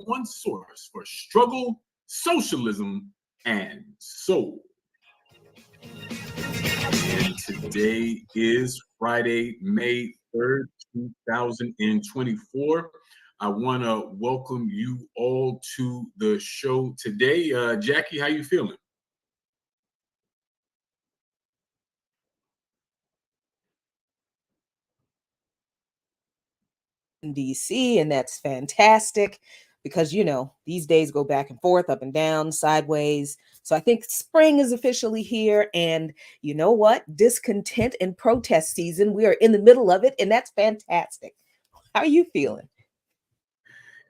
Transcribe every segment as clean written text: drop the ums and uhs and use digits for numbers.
one source for struggle, socialism, and soul. And today is Friday, May 3rd, 2024. I want to welcome you all to the show today. Jackie, how you feeling? DC, and that's fantastic because these days go back and forth, up and down, sideways. So I think spring is officially here, and you know what? Discontent and protest season. We are in the middle of it, and that's fantastic. How are you feeling?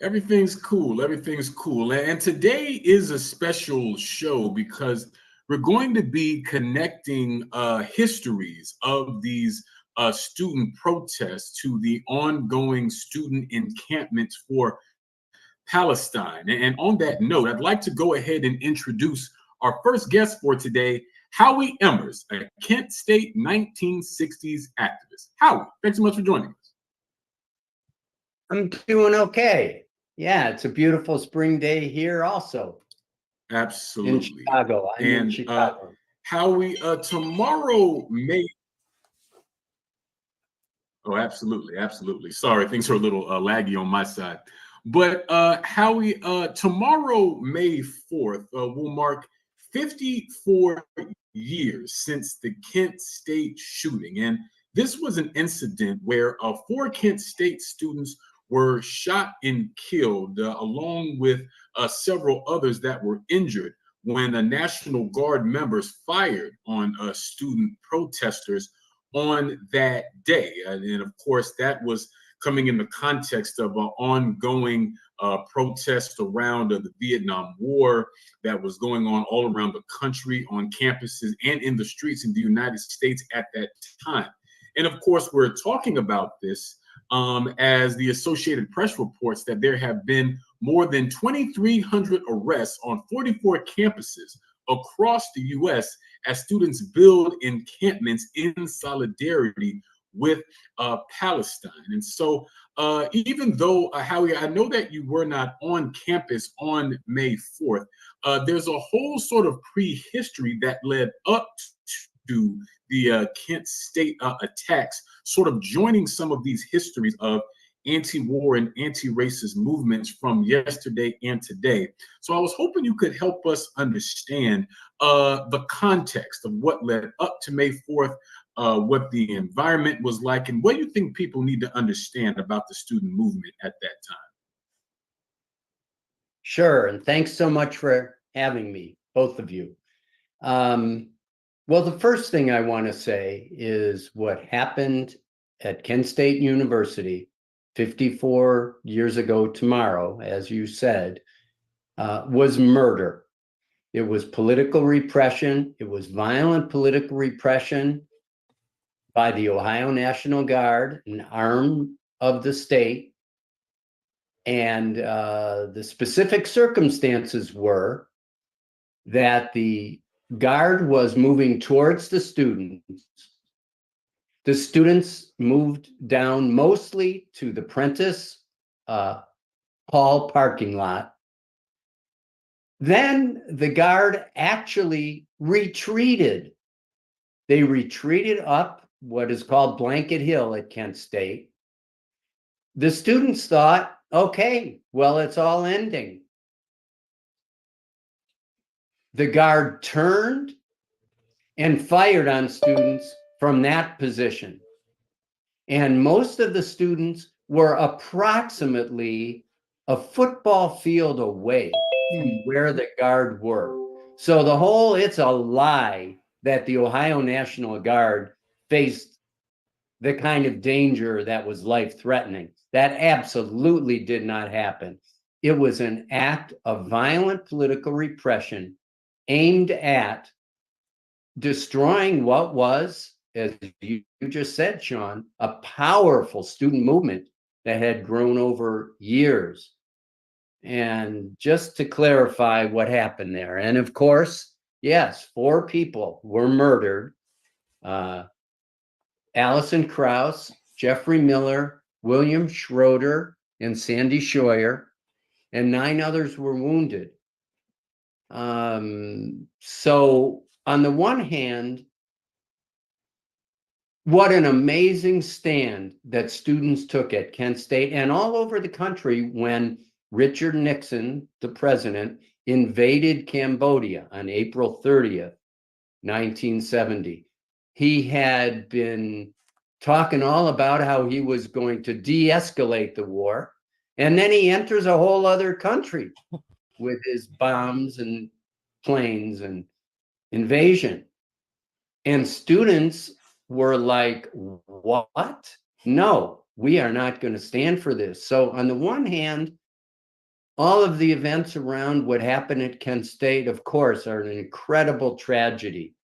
Everything's cool. Everything's cool. And today is a special show because we're going to be connecting histories of these student protests to the ongoing student encampments for Palestine. And on that note, I'd like to go ahead and introduce our first guest for today, Howie Emmers, a Kent State 1960s activist. Howie, thanks so much for joining us. I'm doing okay. Yeah, it's a beautiful spring day here also. Absolutely. In Chicago. I'm in Chicago. Howie, tomorrow May... Oh, absolutely, absolutely. Sorry, things are a little laggy on my side. But Howie, tomorrow, May 4th, will mark 54 years since the Kent State shooting. And this was an incident where 4 Kent State students were shot and killed, along with several others that were injured when the National Guard members fired on student protesters on that day. And of course, that was coming in the context of an ongoing protest around the Vietnam War that was going on all around the country, on campuses and in the streets in the United States at that time. And of course, we're talking about this as the Associated Press reports that there have been more than 2,300 arrests on 44 campuses across the U.S. as students build encampments in solidarity with Palestine. And so even though, Howie, I know that you were not on campus on May 4th, there's a whole sort of prehistory that led up to the Kent State attacks, sort of joining some of these histories of anti-war and anti-racist movements from yesterday and today. So I was hoping you could help us understand the context of what led up to May 4th, what the environment was like, and what you think people need to understand about the student movement at that time. Sure, and thanks so much for having me, both of you. Well, the first thing I want to say is what happened at Kent State University 54 years ago tomorrow, as you said, was murder. It was political repression. It was violent political repression by the Ohio National Guard, an arm of the state. And the specific circumstances were that the Guard was moving towards the students. The students moved down mostly to the Prentice Hall parking lot. Then the Guard actually retreated. They retreated up what is called Blanket Hill at Kent State. The students thought, okay, well, it's all ending. The Guard turned and fired on students from that position. And most of the students were approximately a football field away from where the Guard were. So the whole, it's a lie that the Ohio National Guard faced the kind of danger that was life-threatening. That absolutely did not happen. It was an act of violent political repression aimed at destroying what was, as you just said, Sean, a powerful student movement that had grown over years. And just to clarify what happened there, and of course, yes, 4 people were murdered. Allison Krauss, Jeffrey Miller, William Schroeder, and Sandy Scheuer. and 9 others were wounded. So on the one hand, what an amazing stand that students took at Kent State and all over the country when Richard Nixon, the president, invaded Cambodia on April 30th, 1970. He had been talking all about how he was going to de-escalate the war, and then he enters a whole other country with his bombs and planes and invasion. And students were like, what? No, we are not going to stand for this. So on the one hand, all of the events around what happened at Kent State, of course, are an incredible tragedy.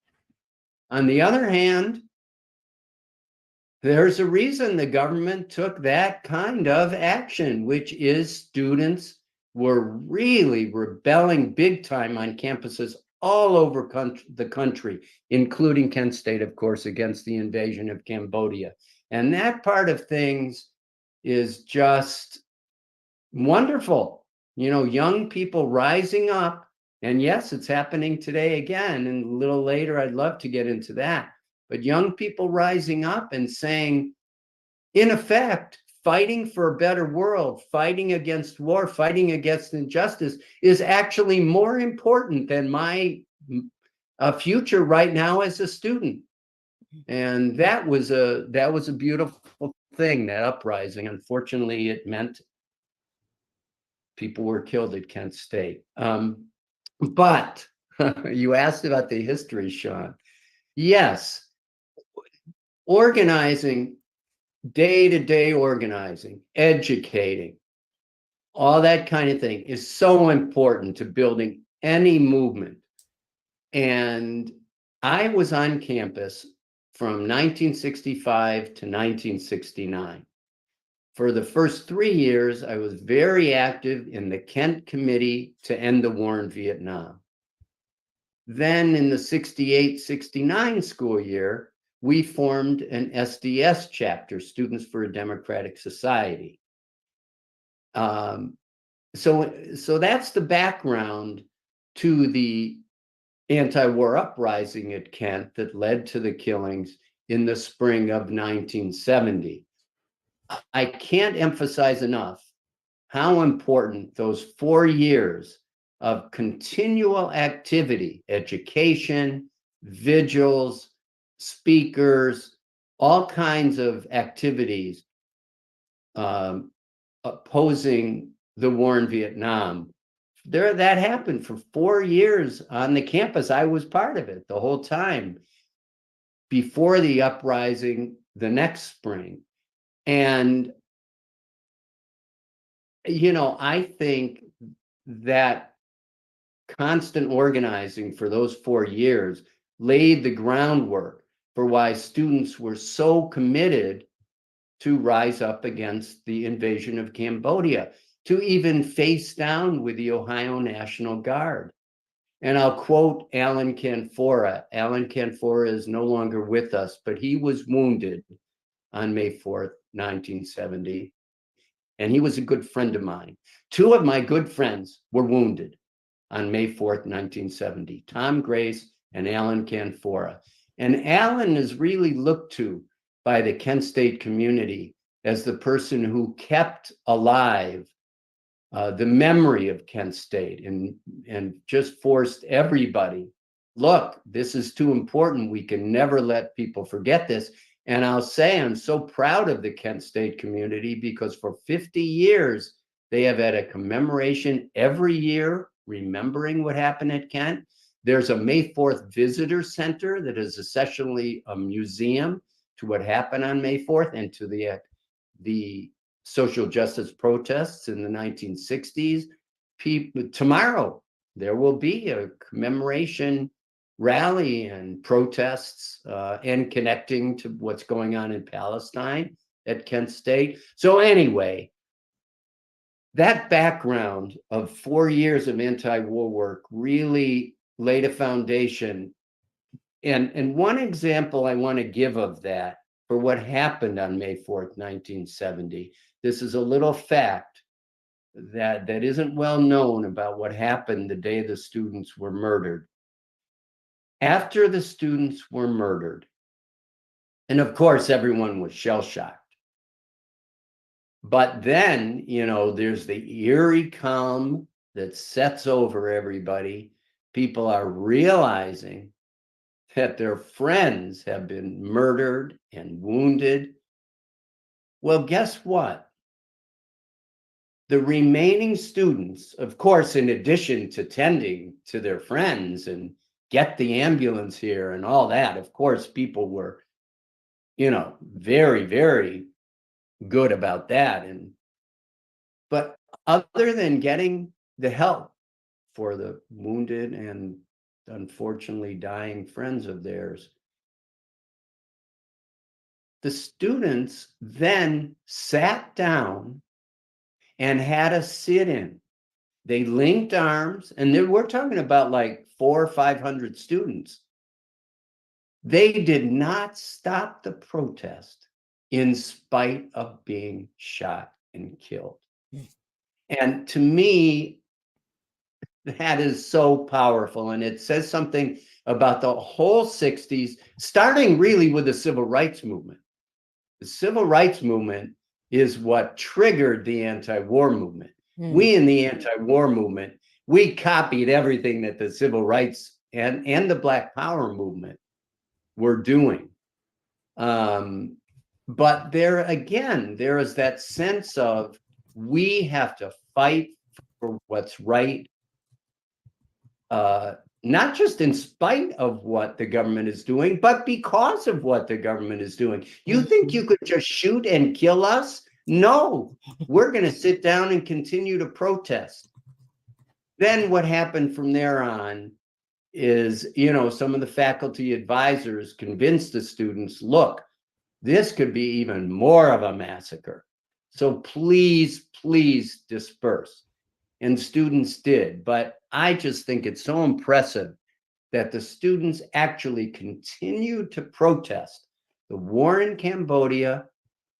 On the other hand, there's a reason the government took that kind of action, which is students were really rebelling big time on campuses all over the country, including Kent State, of course, against the invasion of Cambodia. And that part of things is just wonderful. You know, young people rising up, and yes, it's happening today again, and a little later, I'd love to get into that. But young people rising up and saying, in effect, fighting for a better world, fighting against war, fighting against injustice is actually more important than my future right now as a student. And that was a beautiful thing, that uprising. Unfortunately, it meant people were killed at Kent State. But you asked about the history, Sean. Yes, organizing, day-to-day organizing, educating, all that kind of thing is so important to building any movement. And I was on campus from 1965 to 1969. For the first 3 years, I was very active in the Kent Committee to End the War in Vietnam. Then in the 68-69 school year, we formed an SDS chapter, Students for a Democratic Society. So that's the background to the anti-war uprising at Kent that led to the killings in the spring of 1970. I can't emphasize enough how important those 4 years of continual activity, education, vigils, speakers, all kinds of activities opposing the war in Vietnam. That happened for 4 years on the campus. I was part of it the whole time before the uprising the next spring. And, you know, I think that constant organizing for those 4 years laid the groundwork for why students were so committed to rise up against the invasion of Cambodia, to even face down with the Ohio National Guard. And I'll quote Alan Canfora. Alan Canfora is no longer with us, but he was wounded on May 4th, 1970. And he was a good friend of mine. 2 of my good friends were wounded on May 4th, 1970, Tom Grace and Alan Canfora. And Alan is really looked to by the Kent State community as the person who kept alive the memory of Kent State and just forced everybody, look, this is too important. We can never let people forget this. And I'll say I'm so proud of the Kent State community because for 50 years, they have had a commemoration every year, remembering what happened at Kent. There's a May 4th visitor center that is essentially a museum to what happened on May 4th and to the social justice protests in the 1960s. Tomorrow, there will be a commemoration rally and protests and connecting to what's going on in Palestine at Kent State. So anyway, that background of 4 years of anti-war work really laid a foundation. And one example I want to give of that for what happened on May 4th, 1970, this is a little fact. that isn't well known about what happened the day the students were murdered. After the students were murdered, and of course, everyone was shell-shocked. But then, you know, there's the eerie calm that sets over everybody. People are realizing that their friends have been murdered and wounded. Well, guess what? The remaining students, of course, in addition to tending to their friends and get the ambulance here and all that, of course, people were, you know, very, very good about that. But other than getting the help for the wounded and unfortunately dying friends of theirs, the students then sat down and had a sit-in. They linked arms, and we're talking about like 400 or 500 students. They did not stop the protest in spite of being shot and killed. And to me, that is so powerful. And it says something about the whole 60s, starting really with the civil rights movement. The civil rights movement is what triggered the anti-war movement. We in the anti-war movement, we copied everything that the civil rights and the Black Power movement were doing. But there again, there is that sense of we have to fight for what's right, not just in spite of what the government is doing, but because of what the government is doing. You think you could just shoot and kill us? No, we're going to sit down and continue to protest. Then what happened from there on is, you know, some of the faculty advisors convinced the students, look, this could be even more of a massacre. So please, please disperse. And students did. But I just think it's so impressive that the students actually continued to protest the war in Cambodia,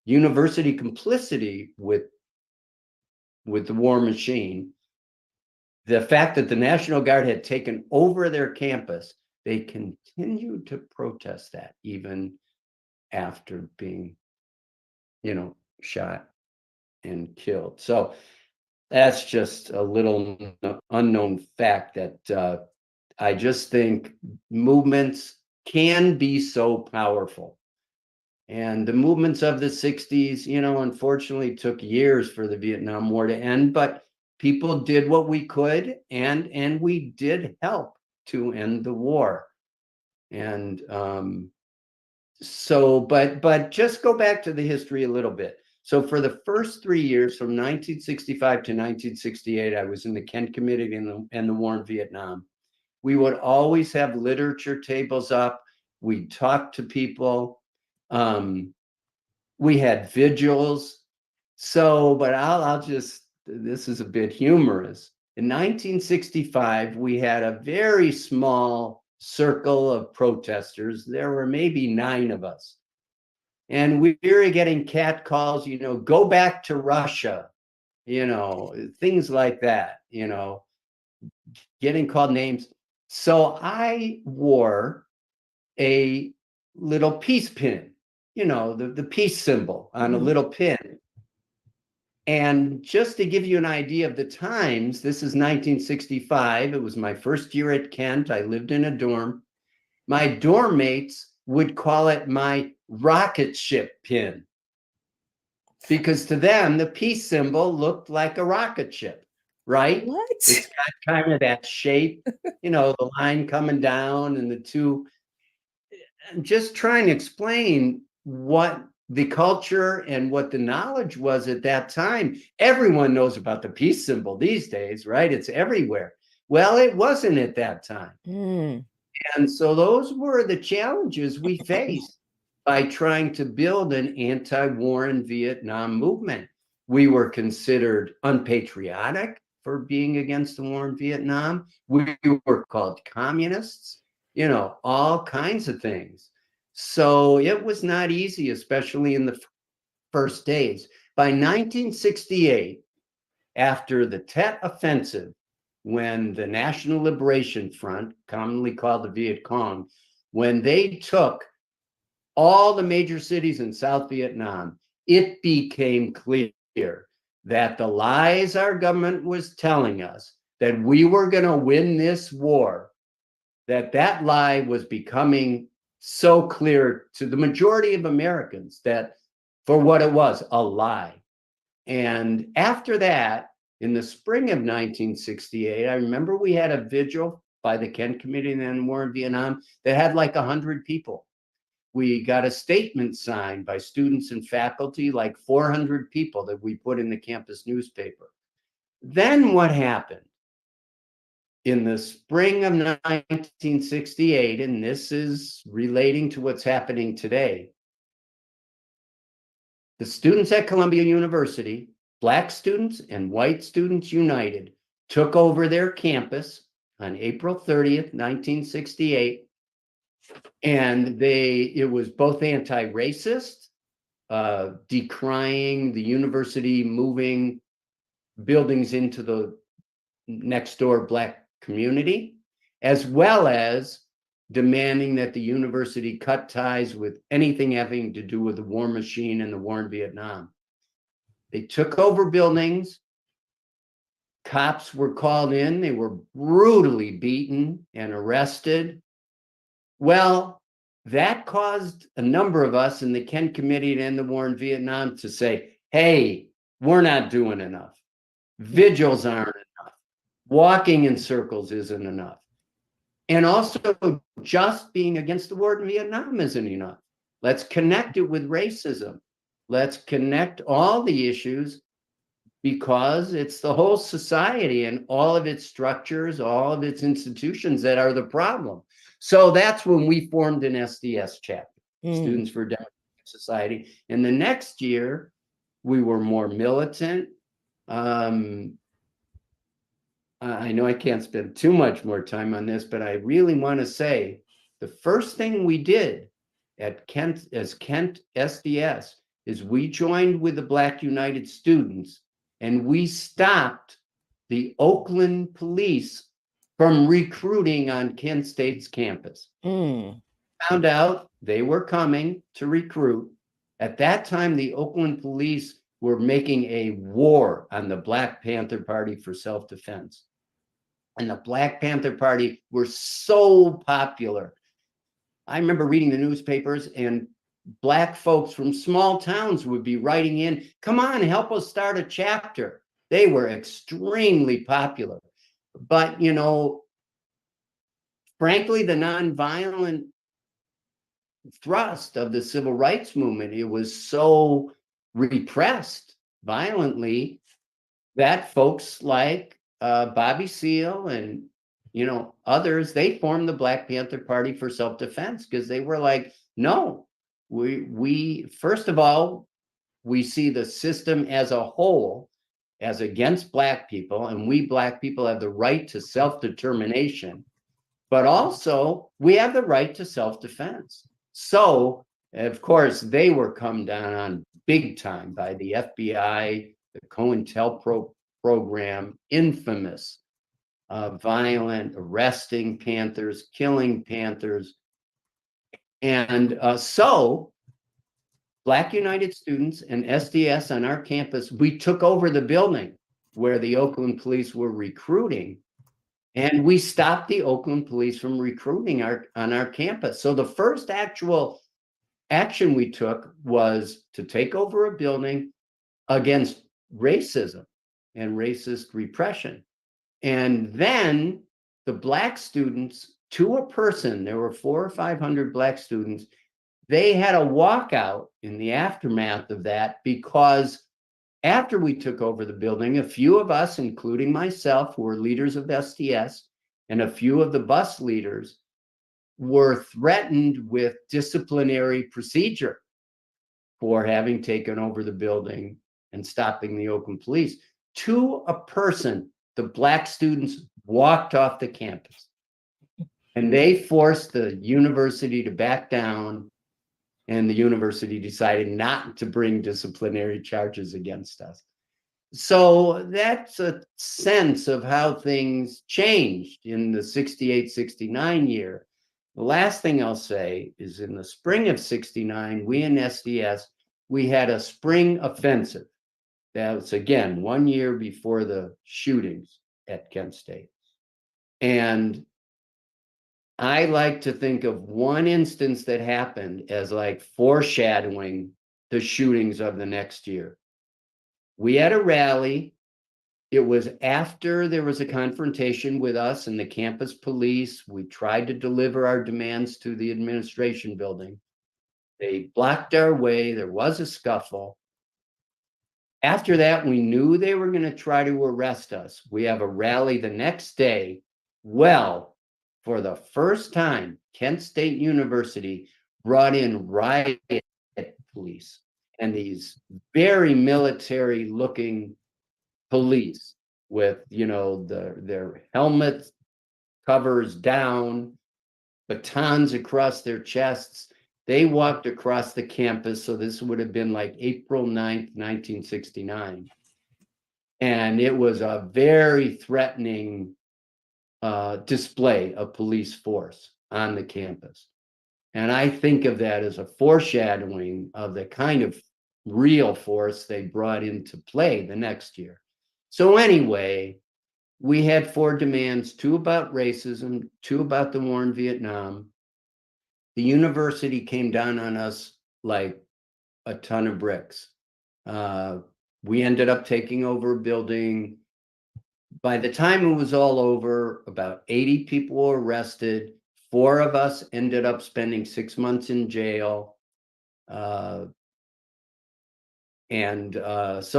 university complicity with the war machine, the fact that the National Guard had taken over their campus. They continued to protest that even after being, you know, shot and killed. So that's just a little unknown fact that I just think movements can be so powerful. And the movements of the 60s, you know, unfortunately took years for the Vietnam War to end, but people did what we could, and we did help to end the war. And so, but just go back to the history a little bit. So for the first 3 years, from 1965 to 1968, I was in the Kent Committee and the war in Vietnam. We would always have literature tables up. We'd talk to people. We had vigils. So, but I'll just, this is a bit humorous. In 1965, we had a very small circle of protesters. There were maybe 9 of us. And we were getting cat calls, you know, go back to Russia, you know, things like that, you know, getting called names. So I wore a little peace pin, you know, the peace symbol on a little pin. And just to give you an idea of the times, this is 1965. It was my first year at Kent. I lived in a dorm. My dorm mates would call it my rocket ship pin, because to them, the peace symbol looked like a rocket ship, right? What? It's got kind of that shape, you know, the line coming down and the two. I'm just trying to explain what the culture and what the knowledge was at that time. Everyone knows about the peace symbol these days, right? It's everywhere. Well, it wasn't at that time. And so those were the challenges we faced by trying to build an anti-war in Vietnam movement. We were considered unpatriotic for being against the war in Vietnam. We were called communists, you know, all kinds of things. So it was not easy, especially in the first days. By 1968, after the Tet Offensive, when the National Liberation Front, commonly called the Viet Cong, when they took all the major cities in South Vietnam, it became clear that the lies our government was telling us, that we were going to win this war, that lie was becoming so clear to the majority of Americans that for what it was, a lie. And after that, in the spring of 1968, I remember we had a vigil by the Kent Committee and then War in Vietnam that had like 100 people. We got a statement signed by students and faculty, like 400 people that we put in the campus newspaper. Then what happened? In the spring of 1968, and this is relating to what's happening today, the students at Columbia University, Black students and white students united, took over their campus on April 30th, 1968. And it was both anti-racist, decrying the university moving buildings into the next door Black community, as well as demanding that the university cut ties with anything having to do with the war machine and the war in Vietnam. They took over buildings. Cops were called in. They were brutally beaten and arrested. Well, that caused a number of us in the Kent Committee to End the War in Vietnam to say, hey, we're not doing enough. Vigils aren't enough. Walking in circles isn't enough. And also, just being against the war in Vietnam isn't enough. Let's connect it with racism. Let's connect all the issues, because it's the whole society and all of its structures, all of its institutions that are the problem. So that's when we formed an SDS chapter, Students for Democratic Society. And the next year, we were more militant. I know I can't spend too much more time on this, but I really want to say the first thing we did at Kent as Kent SDS is we joined with the Black United Students, and we stopped the Oakland police from recruiting on Kent State's campus. Found out they were coming to recruit. At that time, the Oakland police were making a war on the Black Panther Party for self-defense. And the Black Panther Party were so popular. I remember reading the newspapers, and Black folks from small towns would be writing in, come on, help us start a chapter. They were extremely popular. But, you know, frankly, the nonviolent thrust of the civil rights movement, it was so repressed violently that folks like Bobby Seale and, you know, others, they formed the Black Panther Party for self-defense, because they were like, no, we first of all, we see the system as a whole as against Black people, and we Black people have the right to self-determination, but also we have the right to self-defense. So, of course, they were come down on big time by the FBI, the COINTELPRO program, infamous, violent, arresting Panthers, killing Panthers. And so Black United Students and SDS on our campus, we took over the building where the Oakland police were recruiting, and we stopped the Oakland police from recruiting on our campus. So the first actual action we took was to take over a building against racism and racist repression. And then the Black students, to a person, there were 400 or 500 Black students, they had a walkout in the aftermath of that, because after we took over the building, a few of us, including myself, who were leaders of SDS, and a few of the bus leaders were threatened with disciplinary procedure for having taken over the building and stopping the Oakland police. To a person, the Black students walked off the campus, and they forced the university to back down, and the university decided not to bring disciplinary charges against us. So that's a sense of how things changed in the 68, 69 year. The last thing I'll say is in the spring of 69, we in SDS, we had a spring offensive. That was, again, 1 year before the shootings at Kent State. And I like to think of one instance that happened as like foreshadowing the shootings of the next year. We had a rally. It was after there was a confrontation with us and the campus police. We tried to deliver our demands to the administration building. They blocked our way. There was a scuffle. After that, we knew they were going to try to arrest us. We have a rally the next day. Well, for the first time, Kent State University brought in riot police and these very military looking police with, their helmets covers down, batons across their chests. They walked across the campus. So this would have been like April 9th, 1969. And it was a very threatening display of police force on the campus. And I think of that as a foreshadowing of the kind of real force they brought into play the next year. So anyway, we had 4 demands, 2 about racism, 2 about the war in Vietnam. The university came down on us like a ton of bricks. We ended up taking over a building. By the time it was all over, about 80 people were arrested. 4 of us ended up spending 6 months in jail. So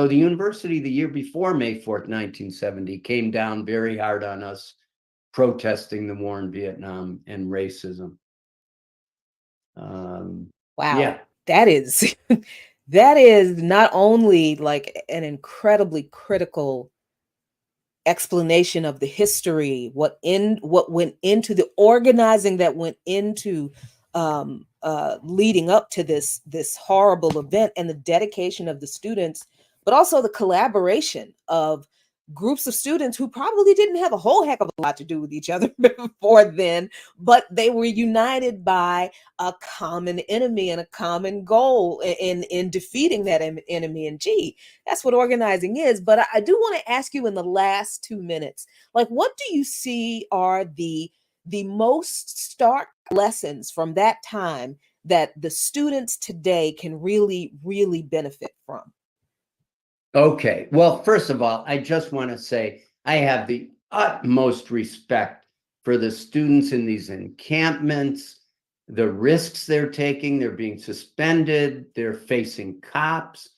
the university the year before May 4th, 1970, came down very hard on us, protesting the war in Vietnam and racism. Wow. Yeah. That is that is not only like an incredibly critical explanation of the history, what went into the organizing that went into leading up to this horrible event, and the dedication of the students, but also the collaboration of groups of students who probably didn't have a whole heck of a lot to do with each other before then, but they were united by a common enemy and a common goal in defeating that enemy. And gee, that's what organizing is. But I do want to ask you in the last 2 minutes, like, what do you see are the most stark lessons from that time that the students today can really, really benefit from? Okay. Well, first of all, I just want to say I have the utmost respect for the students in these encampments, the risks they're taking. They're being suspended. They're facing cops.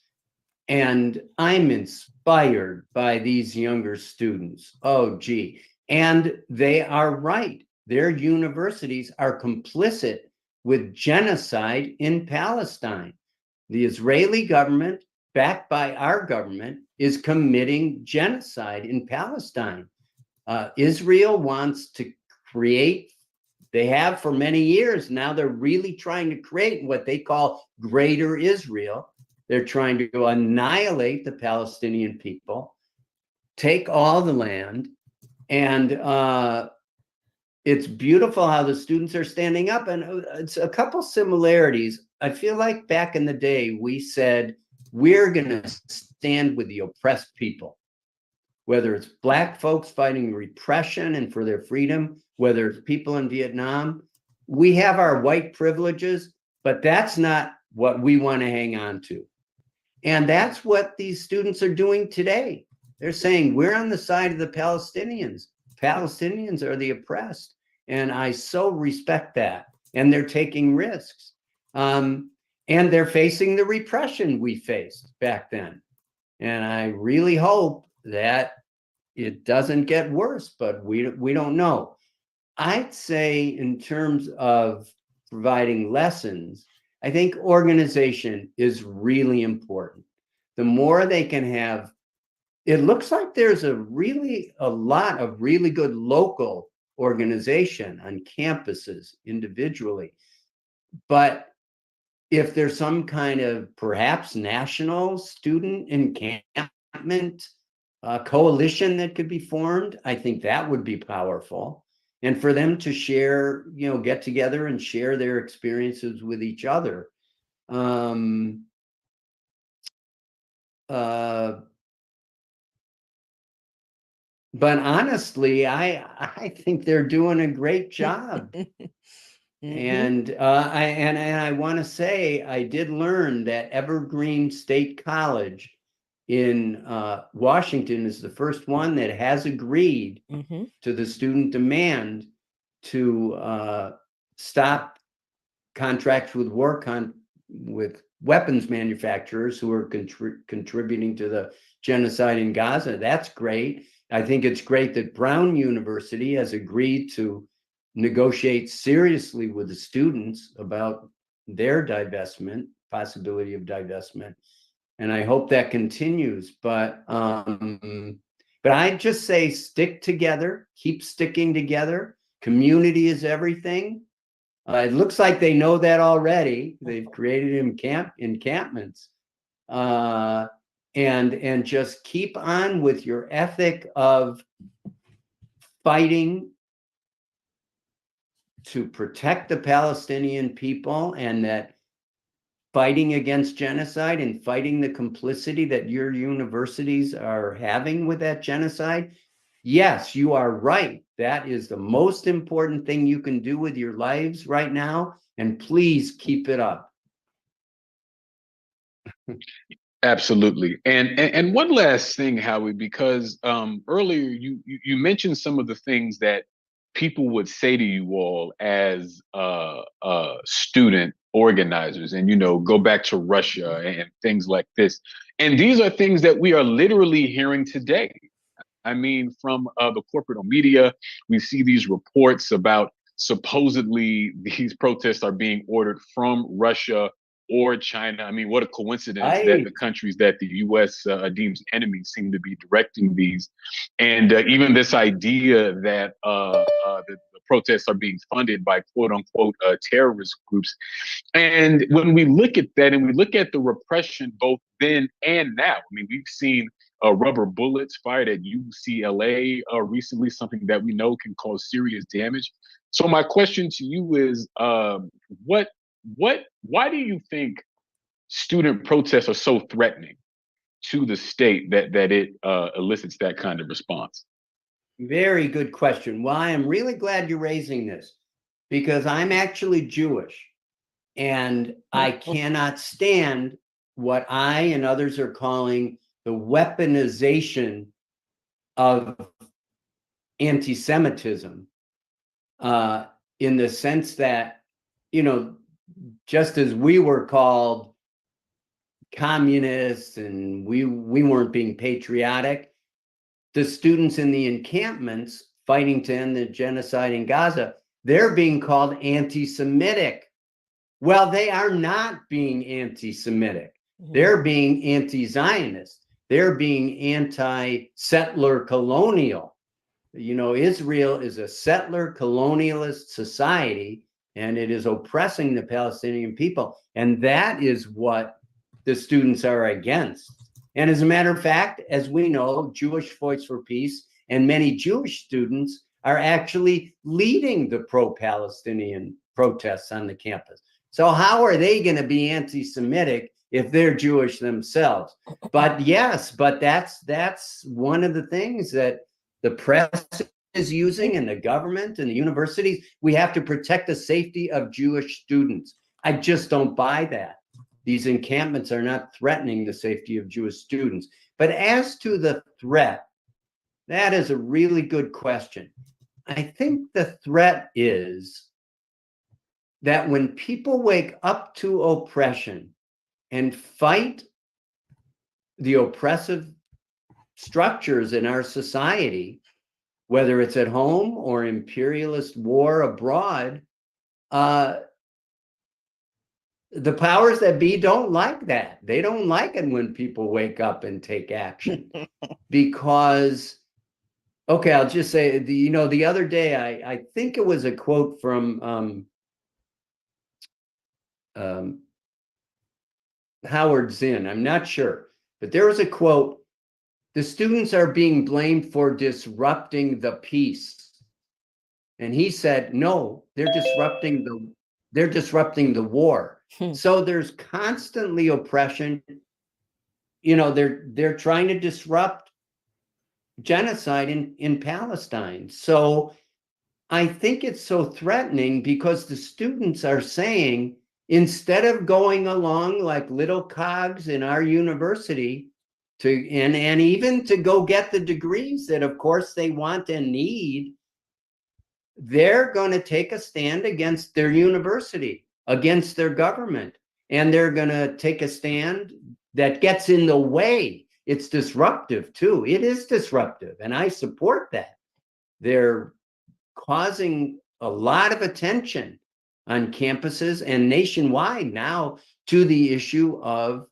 And I'm inspired by these younger students. Oh, gee. And they are right. Their universities are complicit with genocide in Palestine. The Israeli government, backed by our government, is committing genocide in Palestine. Israel wants to create, they have for many years now, they're really trying to create what they call Greater Israel. They're trying to annihilate the Palestinian people, take all the land, and it's beautiful how the students are standing up. And it's a couple similarities. I feel like back in the day, we said, we're going to stand with the oppressed people, whether it's Black folks fighting repression and for their freedom, whether it's people in Vietnam. We have our white privileges, but that's not what we want to hang on to. And that's what these students are doing today. They're saying, we're on the side of the Palestinians. Palestinians are the oppressed. And I so respect that. And they're taking risks. And they're facing the repression we faced back then. And I really hope that it doesn't get worse, but we don't know. I'd say in terms of providing lessons, I think organization is really important. The more they can have, it looks like there's a lot of really good local organization on campuses individually. But if there's some kind of perhaps national student encampment encampment coalition that could be formed. I think that would be powerful. And for them to share, get together and share their experiences with each other. But honestly, I think they're doing a great job. And I want to say I did learn that Evergreen State College in Washington is the first one that has agreed to the student demand to stop contracts with with weapons manufacturers who are contributing to the genocide in Gaza. That's great. I think it's great that Brown University has agreed to negotiate seriously with the students about their possibility of divestment. And I hope that continues. But I just say stick together, keep sticking together. Community is everything. It looks like they know that already. They've created encampments. And just keep on with your ethic of fighting to protect the Palestinian people, and that fighting against genocide and fighting the complicity that your universities are having with that genocide. Yes, you are right. That is the most important thing you can do with your lives right now. And please keep it up. Absolutely. And one last thing, Howie, because earlier you mentioned some of the things that people would say to you all as student organizers, and go back to Russia and things like this. And these are things that we are literally hearing today. I mean, from the corporate media, we see these reports about supposedly these protests are being ordered from Russia or China. I mean, what a coincidence that the countries that the U.S. Deems enemies seem to be directing these. And even this idea that the protests are being funded by quote unquote terrorist groups. And when we look at that and we look at the repression both then and now, I mean, we've seen rubber bullets fired at UCLA recently, something that we know can cause serious damage. So my question to you is, why do you think student protests are so threatening to the state that it elicits that kind of response? Very good question. Well, I am really glad you're raising this, because I'm actually Jewish, and I cannot stand what I and others are calling the weaponization of anti-Semitism, in the sense that, just as we were called communists and we weren't being patriotic, the students in the encampments fighting to end the genocide in Gaza, they're being called anti-Semitic. Well, they are not being anti-Semitic. They're being anti-Zionist. They're being anti-settler colonial. Israel is a settler colonialist society, and it is oppressing the Palestinian people. And that is what the students are against. And as a matter of fact, as we know, Jewish Voice for Peace and many Jewish students are actually leading the pro-Palestinian protests on the campus. So how are they going to be anti-Semitic if they're Jewish themselves? But yes, that's one of the things that the press is using, and the government and the universities. We have to protect the safety of Jewish students. I just don't buy that. These encampments are not threatening the safety of Jewish students. But as to the threat, that is a really good question. I think the threat is that when people wake up to oppression and fight the oppressive structures in our society, whether it's at home or imperialist war abroad, the powers that be don't like that. They don't like it when people wake up and take action. Because, okay, I'll just say, the other day, I think it was a quote from Howard Zinn. I'm not sure, but there was a quote the students are being blamed for disrupting the peace. And he said, no, they're disrupting the war. So there's constantly oppression. They're trying to disrupt genocide in Palestine. So I think it's so threatening because the students are saying, instead of going along like little cogs in our university and even to go get the degrees that of course they want and need, they're going to take a stand against their university, against their government, and they're going to take a stand that gets in the way. It's disruptive too. It is disruptive, and I support that. They're causing a lot of attention on campuses and nationwide now to the issue of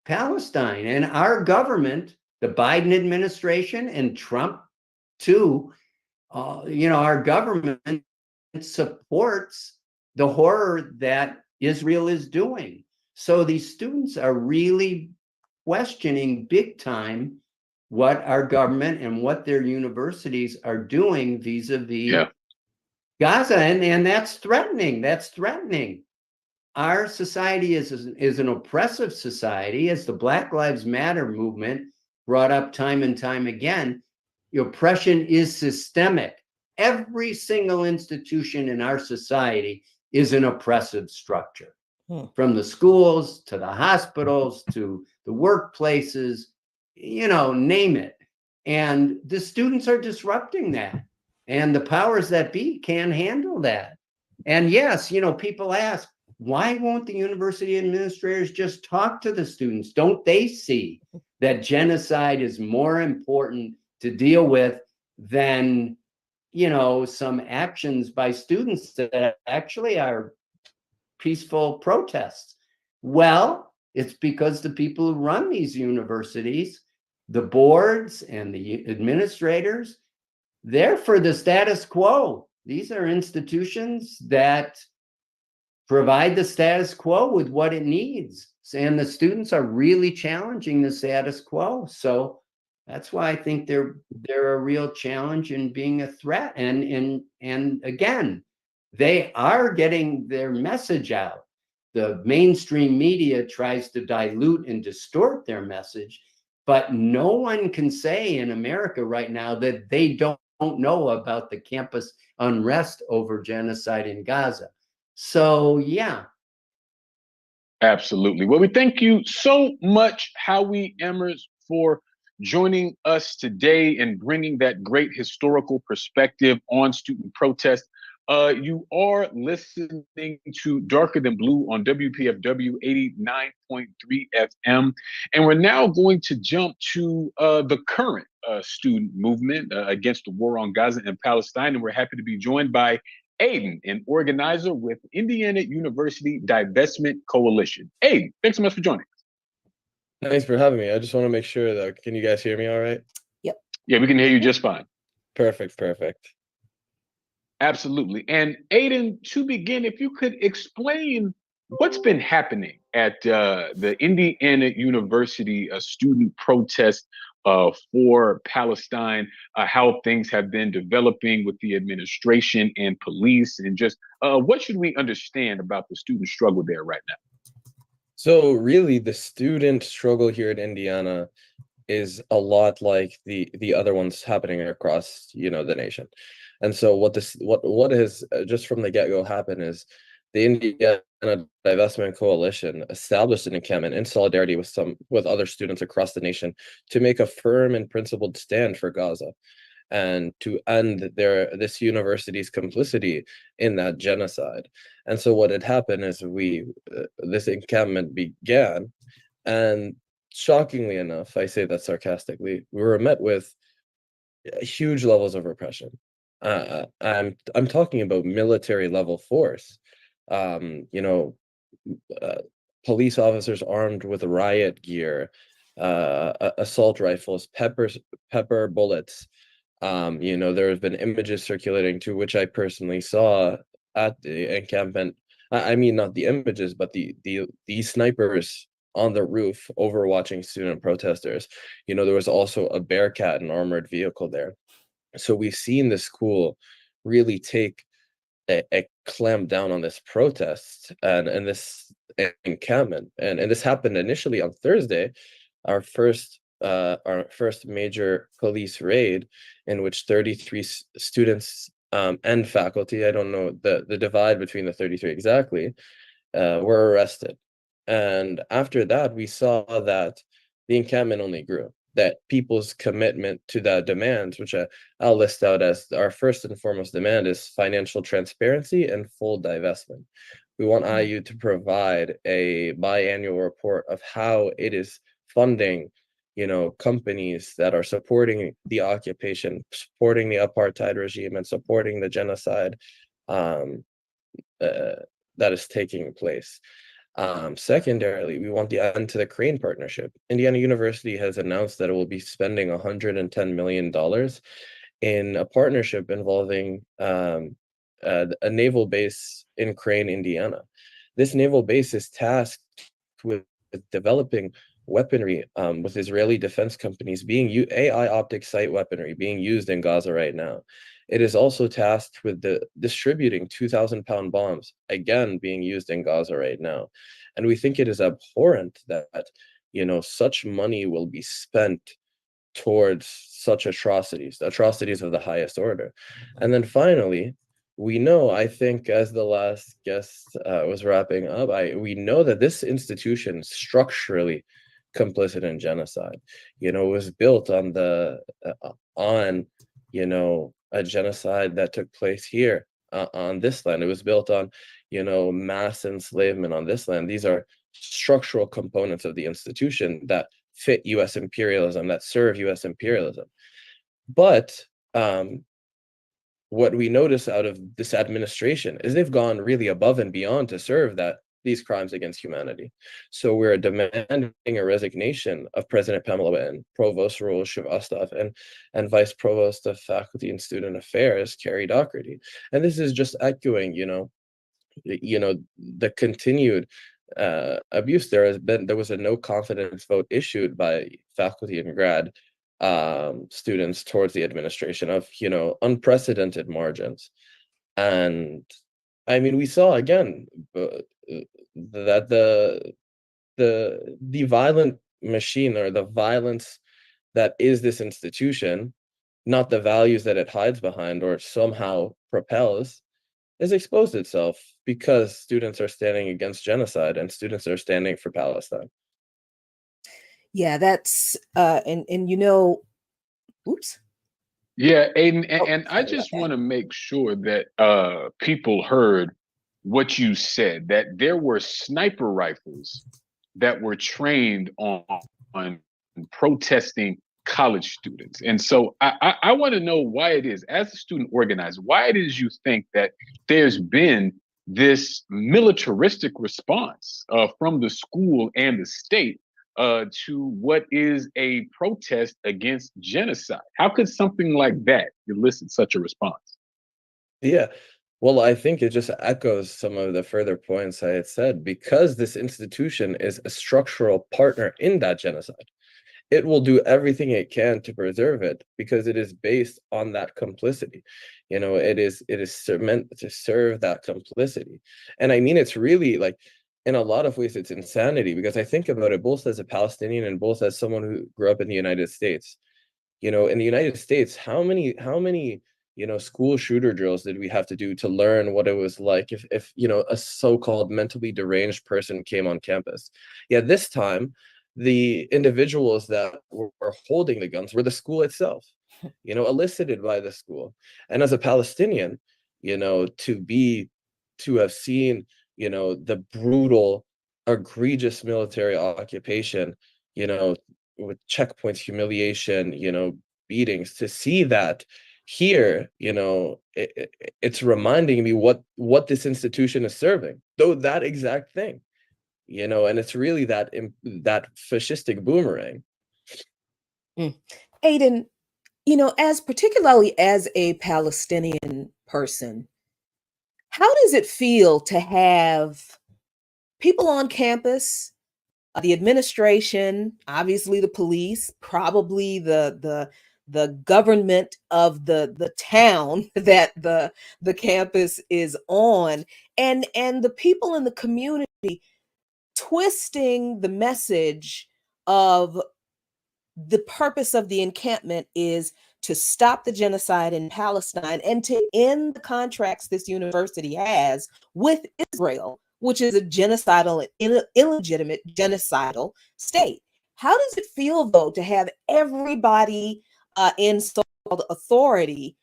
Palestine. And our government, the Biden administration and Trump too, our government supports the horror that Israel is doing. So these students are really questioning big time what our government and what their universities are doing vis-a-vis Gaza. And that's threatening. That's threatening. Our society is an oppressive society, as the Black Lives Matter movement brought up time and time again. Oppression is systemic. Every single institution in our society is an oppressive structure, from the schools to the hospitals to the workplaces, name it. And the students are disrupting that. And the powers that be can't handle that. And yes, people ask, why won't the university administrators just talk to the students? Don't they see that genocide is more important to deal with than, some actions by students that actually are peaceful protests? Well, it's because the people who run these universities, the boards and the administrators, they're for the status quo. These are institutions that provide the status quo with what it needs. And the students are really challenging the status quo. So that's why I think they're a real challenge in being a threat. And again, they are getting their message out. The mainstream media tries to dilute and distort their message, but no one can say in America right now that they don't know about the campus unrest over genocide in Gaza. So, yeah. Absolutely. Well, we thank you so much, Howie Emmers, for joining us today and bringing that great historical perspective on student protest. You are listening to Darker Than Blue on WPFW 89.3 FM. And we're now going to jump to the current student movement against the war on Gaza and Palestine. And we're happy to be joined by Aiden, an organizer with Indiana University Divestment Coalition. Aiden, thanks so much for joining us. Thanks for having me. I just want to make sure that, can you guys hear me all right? Yep. Yeah, we can hear you just fine. Perfect. Absolutely. And Aiden, to begin, if you could explain what's been happening at the Indiana University student protest for Palestine, how things have been developing with the administration and police, and just what should we understand about the student struggle there right now? So really, the student struggle here in Indiana is a lot like the other ones happening across, the nation. And so what has just from the get-go happened is the Indiana Divestment Coalition established an encampment in solidarity with other students across the nation to make a firm and principled stand for Gaza and to end this university's complicity in that genocide. And so what had happened is this encampment began, and shockingly enough, I say that sarcastically, we were met with huge levels of repression. I'm talking about military level force. Police officers armed with riot gear, assault rifles, pepper bullets. There have been images circulating to which I personally saw at the encampment. I mean, not the images, but the snipers on the roof overwatching student protesters. There was also a Bearcat, an armored vehicle there. So we've seen the school really take a clamp down on this protest and this encampment. And this happened initially on Thursday, our first major police raid, in which 33 students and faculty, I don't know the divide between the 33 exactly, were arrested. And after that, we saw that the encampment only grew, that people's commitment to the demands, which I'll list out as our first and foremost demand, is financial transparency and full divestment. We want IU to provide a biannual report of how it is funding, companies that are supporting the occupation, supporting the apartheid regime, and supporting the genocide that is taking place. Secondarily, we want the end to the Crane partnership. Indiana University has announced that it will be spending $110 million in a partnership involving a naval base in Crane, Indiana. This naval base is tasked with developing weaponry with Israeli defense companies being AI optic sight weaponry being used in Gaza right now. It is also tasked with distributing 2,000-pound bombs, again, being used in Gaza right now. And we think it is abhorrent that, such money will be spent towards such atrocities of the highest order. And then finally, we know, I think, as the last guest was wrapping up, we know that this institution is structurally complicit in genocide. It was built on a genocide that took place here on this land. It was built on, mass enslavement on this land. These are structural components of the institution that fit U.S. imperialism, that serve U.S. imperialism. But what we notice out of this administration is they've gone really above and beyond to serve these crimes against humanity. So we're demanding a resignation of President Pamela Witten, Provost Raul Shrivastava, and Vice Provost of Faculty and Student Affairs, Carrie Doherty. And this is just echoing, the continued abuse. There was a no confidence vote issued by faculty and grad students towards the administration of, unprecedented margins. And I mean, we saw again that the violent machine, or the violence that is this institution, not the values that it hides behind or somehow propels, has exposed itself because students are standing against genocide and students are standing for Palestine. Yeah, that's oops. Yeah, Aiden, and I just want to make sure that people heard what you said, that there were sniper rifles that were trained on protesting college students. And so I want to know why it is, as a student organizer, why it is you think that there's been this militaristic response from the school and the state to what is a protest against genocide. How could something like that elicit such a response? Yeah, well, I think it just echoes some of the further points I had said, because this institution is a structural partner in that genocide. It will do everything it can to preserve it because it is based on that complicity. It is meant to serve that complicity. And I mean, it's really like, in a lot of ways, it's insanity, because I think about it both as a Palestinian and both as someone who grew up in the United States. In the United States, how many school shooter drills did we have to do to learn what it was like if a so-called mentally deranged person came on campus? Yeah, this time the individuals that were holding the guns were the school itself, elicited by the school. And as a Palestinian, to have seen, the brutal, egregious military occupation, with checkpoints, humiliation, beatings, to see that here, it's reminding me what this institution is serving, though that exact thing. And it's really that fascistic boomerang. Aiden, particularly as a Palestinian person, how does it feel to have people on campus The administration, obviously the police, probably the government of the town that the campus is on, and the people in the community twisting the message of the purpose of the encampment is to stop the genocide in Palestine and to end the contracts this university has with Israel, which is a genocidal, illegitimate genocidal state. How does it feel, though, to have everybody in so-called authority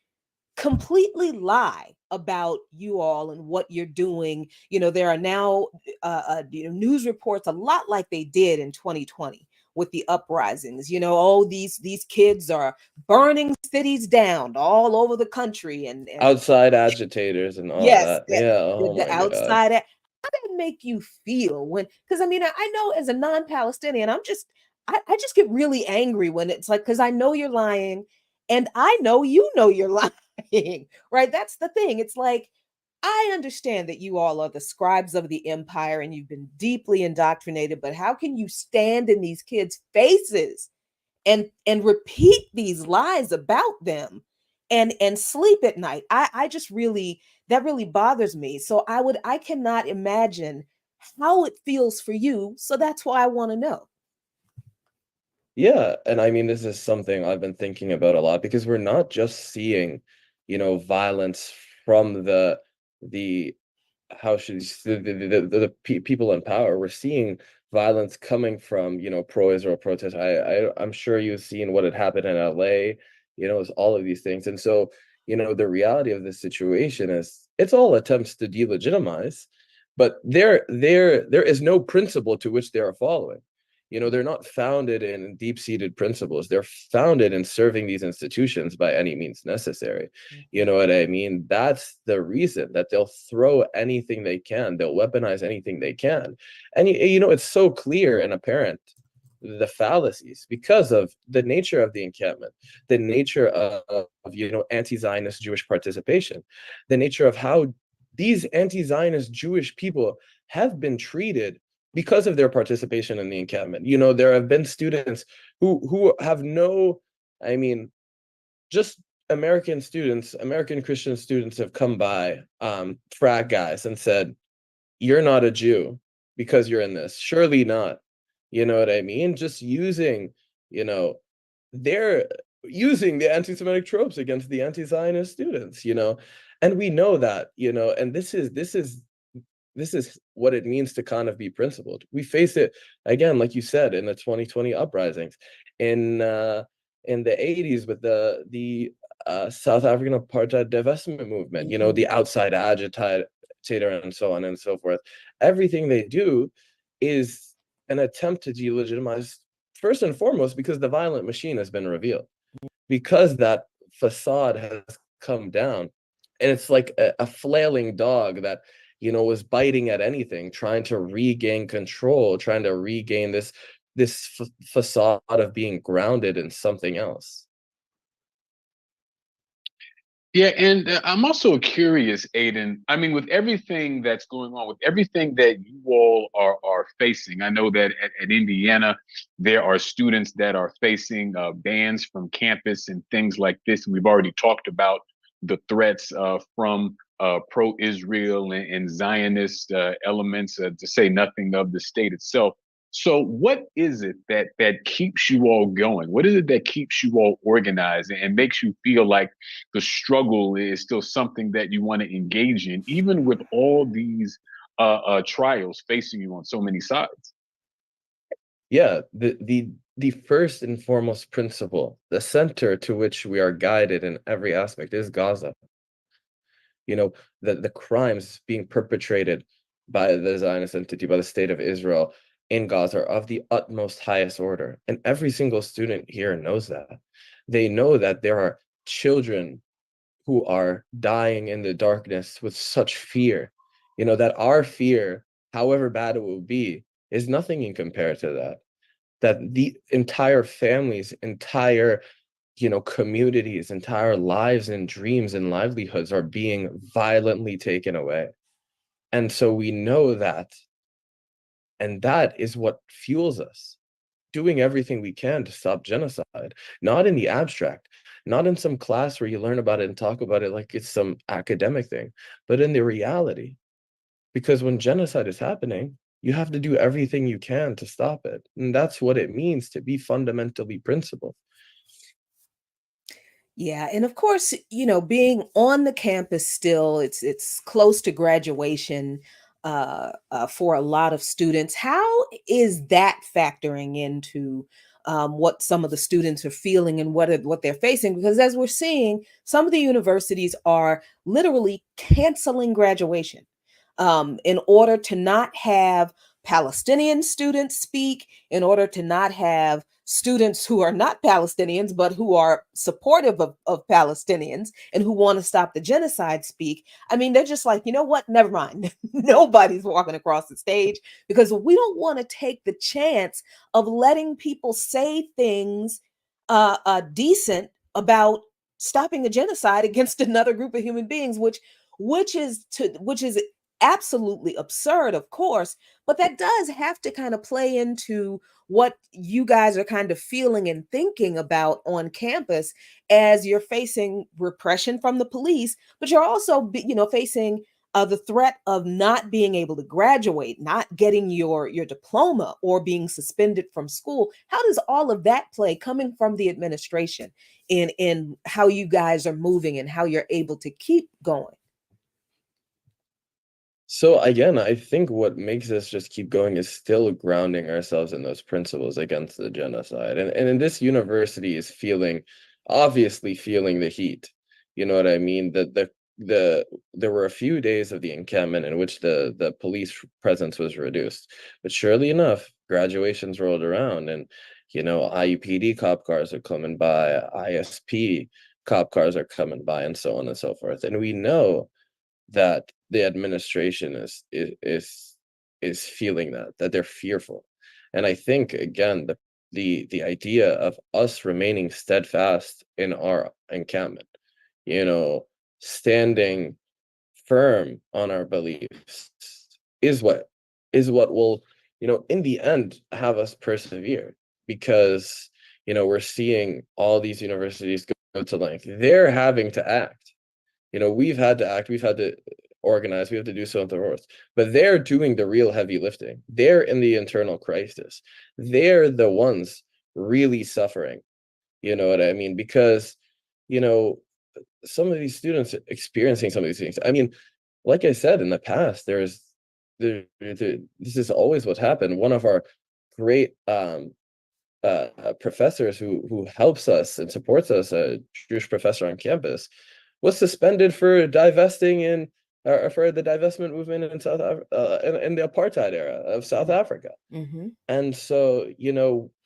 completely lie about you all and what you're doing? There are now news reports a lot like they did in 2020 with the uprisings. Oh, these kids are burning cities down all over the country, and outside agitators and all yes, that. Yeah. Oh the my God. outside. How did it make you feel when? Because I know as a non-Palestinian, I just get really angry when it's like, because I know you're lying, and I know you're lying, right? That's the thing. It's like, I understand that you all are the scribes of the empire and you've been deeply indoctrinated, but how can you stand in these kids' faces and repeat these lies about them and sleep at night? I just really, that really bothers me. So I cannot imagine how it feels for you. So that's why I want to know. Yeah, and I mean, this is something I've been thinking about a lot, because we're not just seeing, violence from the how should you say, people in power. We're seeing violence coming from, pro-Israel protests. I'm sure you've seen what had happened in LA, it's all of these things. And so, the reality of this situation is it's all attempts to delegitimize, but there is no principle to which they are following. They're not founded in deep-seated principles. They're founded in serving these institutions by any means necessary. You know what I mean? That's the reason that they'll throw anything they can. They'll weaponize anything they can. And, it's so clear and apparent, the fallacies, because of the nature of the encampment, the nature of anti-Zionist Jewish participation, the nature of how these anti-Zionist Jewish people have been treated because of their participation in the encampment. There have been students who have just American students, American Christian students have come by, frat guys, and said, "You're not a Jew because you're in this. Surely not." You know what I mean? Just they're using the anti-Semitic tropes against the anti-Zionist students, and we know that, and this is what it means to kind of be principled. We face it again, like you said, in the 2020 uprisings, in the 80s with the South African apartheid divestment movement, the outside agitator and so on and so forth. Everything they do is an attempt to delegitimize, first and foremost, because the violent machine has been revealed, because that facade has come down, and it's like a flailing dog that was biting at anything, trying to regain control, trying to regain this facade of being grounded in something else. Yeah, and I'm also curious, Aiden. I mean, with everything that's going on, with everything that you all are facing, I know that at Indiana, there are students that are facing bans from campus and things like this. And we've already talked about the threats from pro-Israel and Zionist elements, to say nothing of the state itself. So what is it that keeps you all going? What is it that keeps you all organized and makes you feel like the struggle is still something that you want to engage in, even with all these trials facing you on so many sides? Yeah, the first and foremost principle, the center to which we are guided in every aspect, is Gaza. The crimes being perpetrated by the Zionist entity, by the state of Israel in Gaza, are of the utmost highest order. And every single student here knows that. They know that there are children who are dying in the darkness with such fear, that our fear, however bad it will be, is nothing in compared to that the entire families, entire communities, entire lives and dreams and livelihoods are being violently taken away. And so we know that And that is what fuels us, doing everything we can to stop genocide, not in the abstract, not in some class where you learn about it and talk about it like it's some academic thing, but in the reality. Because when genocide is happening, you have to do everything you can to stop it. And that's what it means to be fundamentally principled. Yeah, and of course, being on the campus still, it's close to graduation for a lot of students. How is that factoring into what some of the students are feeling and what they're facing? Because as we're seeing, some of the universities are literally canceling graduation in order to not have Palestinian students speak, in order to not have students who are not Palestinians, but who are supportive of Palestinians and who want to stop the genocide speak. I mean, they're just like, you know what? Never mind. Nobody's walking across the stage because we don't want to take the chance of letting people say things decent about stopping a genocide against another group of human beings, which is absolutely absurd, of course, but that does have to kind of play into what you guys are kind of feeling and thinking about on campus as you're facing repression from the police, but you're also, facing the threat of not being able to graduate, not getting your diploma, or being suspended from school. How does all of that play coming from the administration in how you guys are moving and how you're able to keep going? So again, I think what makes us just keep going is still grounding ourselves in those principles against the genocide. And in this university is obviously feeling the heat. You know what I mean? There were a few days of the encampment in which the police presence was reduced. But surely enough, graduations rolled around, and IUPD cop cars are coming by, ISP cop cars are coming by, and so on and so forth. And we know that the administration is feeling that they're fearful. And I think again, the idea of us remaining steadfast in our encampment, standing firm on our beliefs, is what will, in the end, have us persevere. Because we're seeing all these universities go to length, they're having to act. We've had to act, we've had to organize, we have to do something else. But they're doing the real heavy lifting. They're in the internal crisis. They're the ones really suffering. You know what I mean? Because, some of these students are experiencing some of these things. I mean, like I said, in the past, this is always what happened. One of our great professors who helps us and supports us, a Jewish professor on campus, was suspended for divesting for the divestment movement in South in the apartheid era of South Africa. Mm-hmm. And so,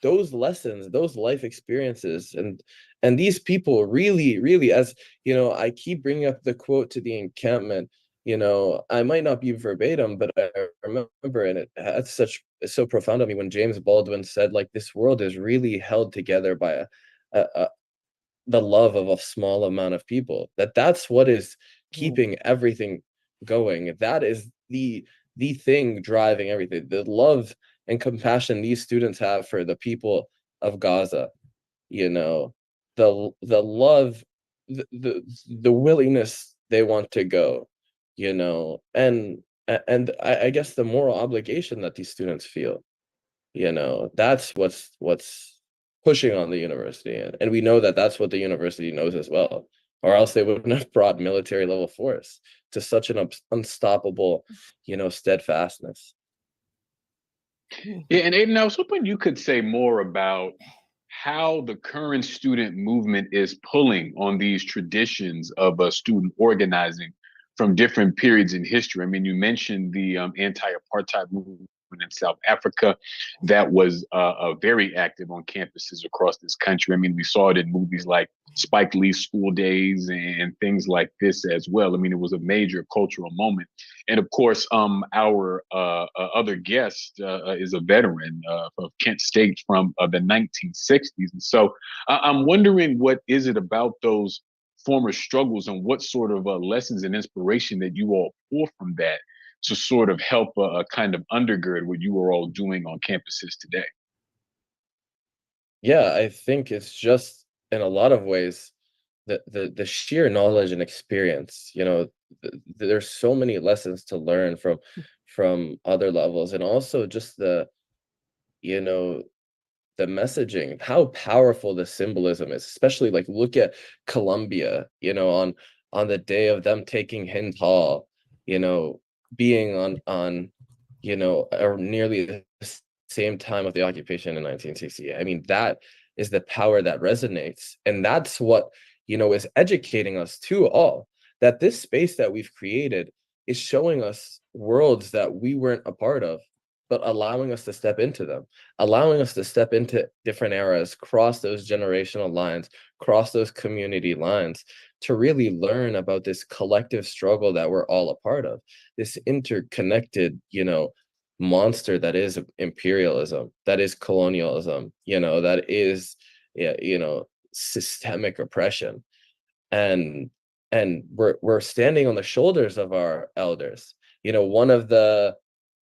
those lessons, those life experiences, and these people really, really, as I keep bringing up the quote to the encampment. I might not be verbatim, but I remember, and it's so profound on me, when James Baldwin said, like, this world is really held together by the love of a small amount of people. That's what is keeping everything going. That is the thing driving everything. The love and compassion these students have for the people of Gaza, the love, the willingness they want to go, and I guess the moral obligation that these students feel, that's what's pushing on the university. And we know that that's what the university knows as well, or else they wouldn't have brought military level force to such an unstoppable, steadfastness. Yeah, and Aiden, I was hoping you could say more about how the current student movement is pulling on these traditions of student organizing from different periods in history. I mean, you mentioned the anti-apartheid movement in South Africa that was very active on campuses across this country. I mean, we saw it in movies like Spike Lee's School Days and things like this as well. I mean, it was a major cultural moment. And of course, our other guest is a veteran of Kent State from the 1960s. And so I'm wondering, what is it about those former struggles and what sort of lessons and inspiration that you all pull from that to sort of help kind of undergird what you are all doing on campuses today? Yeah, I think it's just in a lot of ways the sheer knowledge and experience. There's so many lessons to learn from other levels, and also just you know the messaging, how powerful the symbolism is. Especially like look at Colombia, on the day of them taking Hind Hall, being on or nearly the same time of the occupation in 1960. I mean, that is the power that resonates. And that's what, is educating us to all, that this space that we've created is showing us worlds that we weren't a part of, but allowing us to step into them, allowing us to step into different eras, cross those generational lines, cross those community lines, to really learn about this collective struggle that we're all a part of, this interconnected, monster that is imperialism, that is colonialism, that is, yeah, systemic oppression. And we're standing on the shoulders of our elders. One of the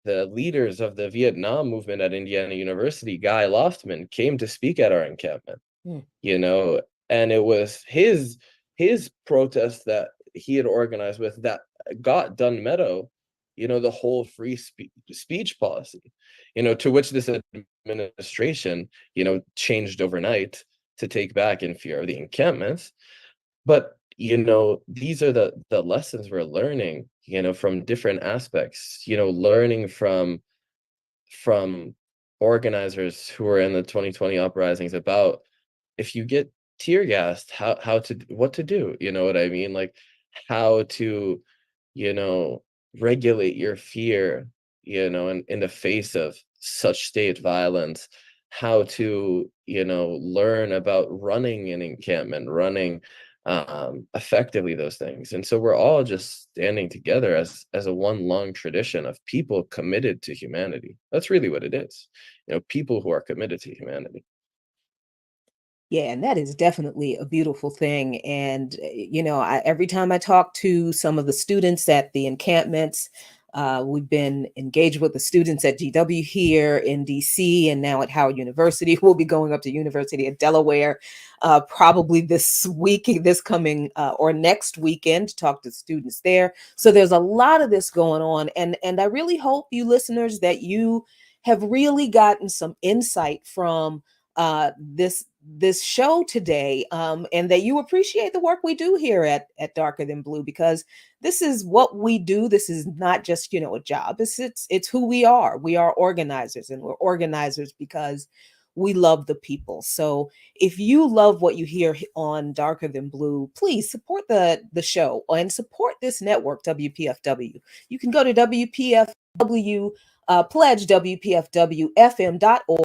leaders of the Vietnam movement at Indiana University, Guy Loftman, came to speak at our encampment. Mm. And it was his protest that he had organized with that got Dunn Meadow, the whole free speech policy, to which this administration, changed overnight to take back in fear of the encampments. But these are the lessons we're learning, from different aspects, learning from organizers who were in the 2020 uprisings about, if you get tear gassed, what to do, you know what I mean? Like how to, regulate your fear, in the face of such state violence, how to, learn about running an encampment, running effectively those things. And so we're all just standing together as a one long tradition of people committed to humanity. That's really what it is, people who are committed to humanity. Yeah, and that is definitely a beautiful thing. And, every time I talk to some of the students at the encampments, we've been engaged with the students at GW here in DC and now at Howard University. We'll be going up to University of Delaware probably this coming or next weekend to talk to students there. So there's a lot of this going on. And I really hope, you listeners, that you have really gotten some insight from this show today, and that you appreciate the work we do here at Darker Than Blue, because this is what we do. This is not just, a job. It's who we are. We are organizers, and we're organizers because we love the people. So if you love what you hear on Darker Than Blue, please support the show and support this network, WPFW. You can go to WPFW, pledge WPFWFM.org.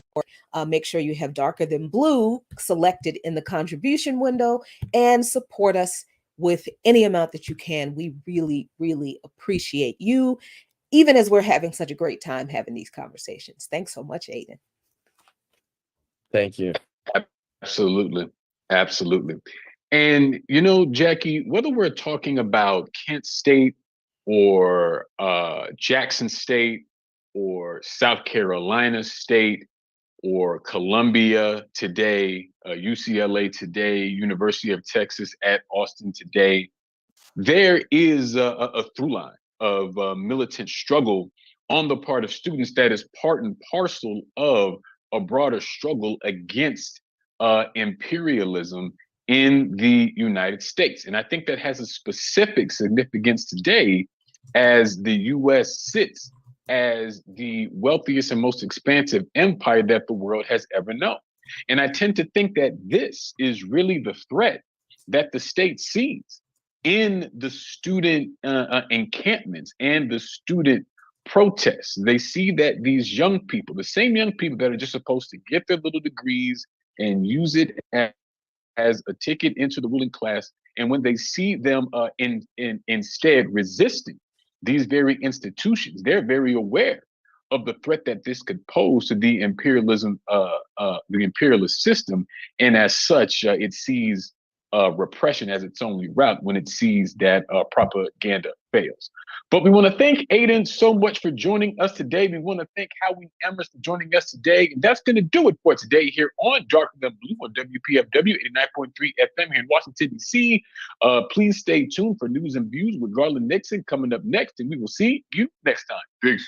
Make sure you have Darker Than Blue selected in the contribution window and support us with any amount that you can. We really, really appreciate you, even as we're having such a great time having these conversations. Thanks so much, Aiden. Thank you. Absolutely. Absolutely. And, Jackie, whether we're talking about Kent State or Jackson State or South Carolina State or Columbia today, UCLA today, University of Texas at Austin today, there is a through line of militant struggle on the part of students that is part and parcel of a broader struggle against imperialism in the United States. And I think that has a specific significance today as the US sits as the wealthiest and most expansive empire that the world has ever known. And I tend to think that this is really the threat that the state sees in the student encampments and the student protests. They see that these young people, the same young people that are just supposed to get their little degrees and use it as a ticket into the ruling class, and when they see them instead resisting these very institutions, they're very aware of the threat that this could pose to the imperialist system, and as such, it sees repression as its only route when it sees that propaganda fails. But we want to thank Aiden so much for joining us today. We want to thank Howie Amherst for joining us today. And that's going to do it for today here on Darker Than Blue on WPFW 89.3 FM here in Washington, D.C. Please stay tuned for news and views with Garland Nixon coming up next. And we will see you next time. Peace.